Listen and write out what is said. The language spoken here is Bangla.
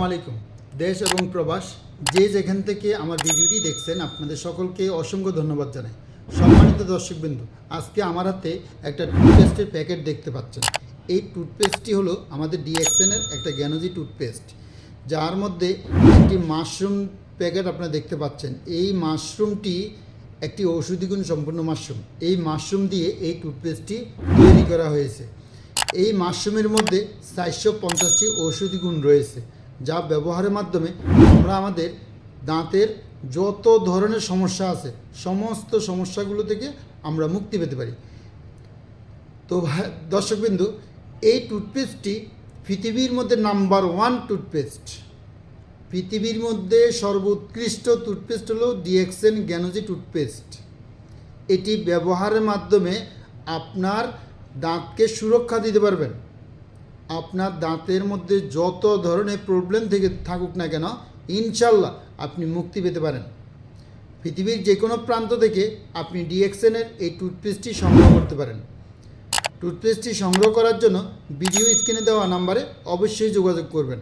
আসসালামু আলাইকুম। দেশ এবং প্রবাস যে যেখান থেকে আমার ভিডিওটি দেখছেন আপনাদের সকলকে অসংখ্য ধন্যবাদ জানাই। সম্মানিত দর্শকবৃন্দ, আজকে আমার হাতে একটা টুথপেস্টের প্যাকেট দেখতে পাচ্ছেন। এই টুথপেস্টটি হলো আমাদের ডিএক্সএনের একটা গ্যানোজি টুথপেস্ট, যার মধ্যে একটি মাশরুম প্যাকেট আপনারা দেখতে পাচ্ছেন। এই মাশরুমটি একটি ঔষধি গুণ সম্পন্ন মাশরুম। এই মাশরুম দিয়ে এই টুথপেস্টটি তৈরি করা হয়েছে। এই মাশরুমের মধ্যে 450টি ঔষধি গুণ রয়েছে, যা ব্যবহারের মাধ্যমে আমরা আমাদের দাঁতের যত ধরনের সমস্যা আছে সমস্ত সমস্যাগুলো থেকে আমরা মুক্তি পেতে পারি। তো দর্শকবিন্দু, এই টুথপেস্টটি পৃথিবীর মধ্যে নাম্বার 1 টুথপেস্ট। পৃথিবীর মধ্যে সর্বোৎকৃষ্ট টুথপেস্ট হলো ডিএক্সএন গ্যানোজি টুথপেস্ট। এটি ব্যবহারের মাধ্যমে আপনার দাঁতকে সুরক্ষা দিতে পারবেন। আপনার দাঁতের মধ্যে যত ধরনের প্রবলেম থেকে থাকুক না কেন, ইনশাল্লাহ আপনি মুক্তি পেতে পারেন। পৃথিবীর যে কোনো প্রান্ত থেকে আপনি ডিএক্সএনের এই টুথপেস্টটি সংগ্রহ করতে পারেন। টুথপেস্টটি সংগ্রহ করার জন্য ভিডিও স্ক্রিনে দেওয়া নাম্বারে অবশ্যই যোগাযোগ করবেন।